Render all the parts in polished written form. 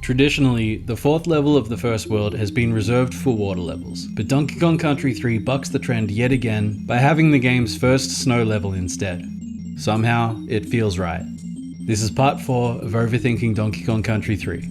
Traditionally, the 4th level of the first world has been reserved for water levels, but Donkey Kong Country 3 bucks the trend yet again by having the game's first snow level instead. Somehow, it feels right. This is part 4 of Overthinking Donkey Kong Country 3.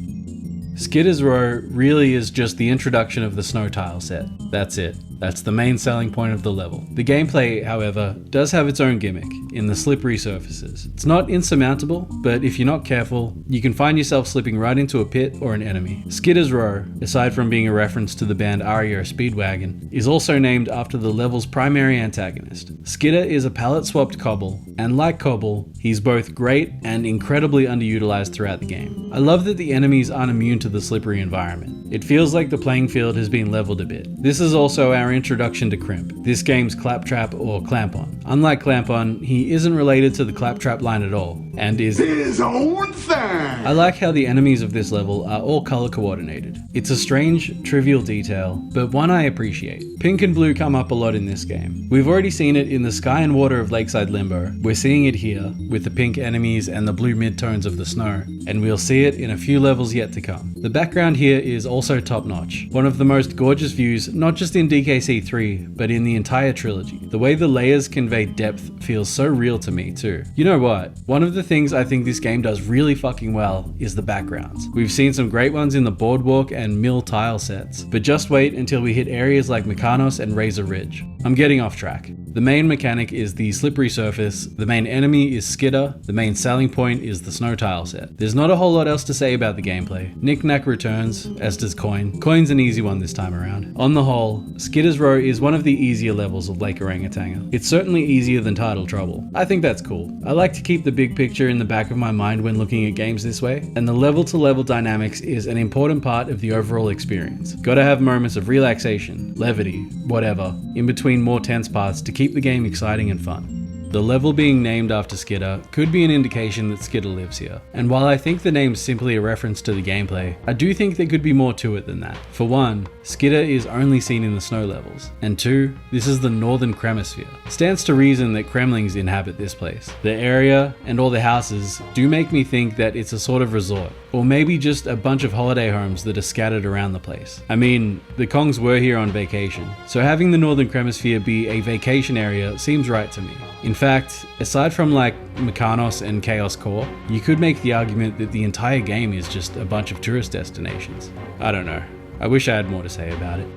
Skidda's Row really is just the introduction of the snow tile set. That's it. That's the main selling point of the level. The gameplay, however, does have its own gimmick in the slippery surfaces. It's not insurmountable, but if you're not careful, you can find yourself slipping right into a pit or an enemy. Skidda's Row, aside from being a reference to the band REO Speedwagon, is also named after the level's primary antagonist. Skidda is a palette-swapped Cobble, and like Cobble, he's both great and incredibly underutilized throughout the game. I love that the enemies aren't immune to the slippery environment. It feels like the playing field has been leveled a bit. This is also our introduction to Krimp, this game's claptrap or clamp-on. Unlike clamp-on, he isn't related to the claptrap line at all, and is his own thing. I like how the enemies of this level are all color coordinated. It's a strange, trivial detail, but one I appreciate. Pink and blue come up a lot in this game. We've already seen it in the sky and water of Lakeside Limbo. We're seeing it here, with the pink enemies and the blue midtones of the snow, and we'll see it in a few levels yet to come. The background here is also top-notch. One of the most gorgeous views, not just in DKC3, but in the entire trilogy. The way the layers convey depth feels so real to me too. You know what? One of the things I think this game does really fucking well is the backgrounds. We've seen some great ones in the boardwalk and mill tile sets, but just wait until we hit areas like Mykonos and Razor Ridge. I'm getting off track. The main mechanic is the slippery surface, the main enemy is Skidda, the main selling point is the snow tile set. There's not a whole lot else to say about the gameplay. Knick-Knack returns, as does Coin. Coin's an easy one this time around. On the whole, Skidda's Row is one of the easier levels of Lake Orangutanga. It's certainly easier than Tidal Trouble. I think that's cool. I like to keep the big picture in the back of my mind when looking at games this way, and the level-to-level dynamics is an important part of the overall experience. Gotta have moments of relaxation, levity, whatever, in between more tense parts to keep the game exciting and fun. The level being named after Skidda could be an indication that Skidda lives here. And while I think the name's simply a reference to the gameplay, I do think there could be more to it than that. For one, Skidda is only seen in the snow levels. And two, this is the northern Kremisphere. Stands to reason that Kremlings inhabit this place. The area and all the houses do make me think that it's a sort of resort, or maybe just a bunch of holiday homes that are scattered around the place. I mean, the Kongs were here on vacation, so having the northern Kremisphere be a vacation area seems right to me. In fact, aside from like Mykonos and Chaos Core, you could make the argument that the entire game is just a bunch of tourist destinations. I don't know. I wish I had more to say about it.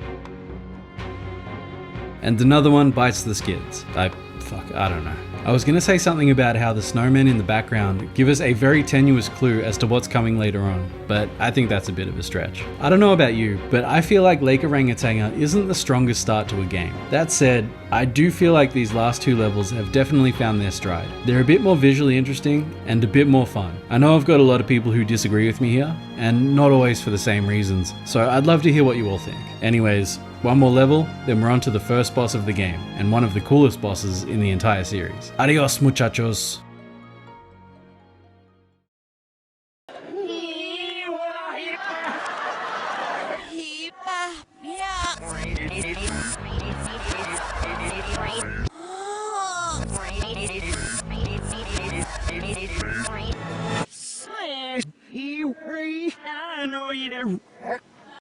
And another one bites the skids. I don't know. I was gonna say something about how the snowmen in the background give us a very tenuous clue as to what's coming later on, but I think that's a bit of a stretch. I don't know about you, but I feel like Lake Orangutanga isn't the strongest start to a game. That said, I do feel like these last two levels have definitely found their stride. They're a bit more visually interesting and a bit more fun. I know I've got a lot of people who disagree with me here, and not always for the same reasons, so I'd love to hear what you all think. Anyways, one more level, then we're on to the first boss of the game, and one of the coolest bosses in the entire series. Adios, muchachos!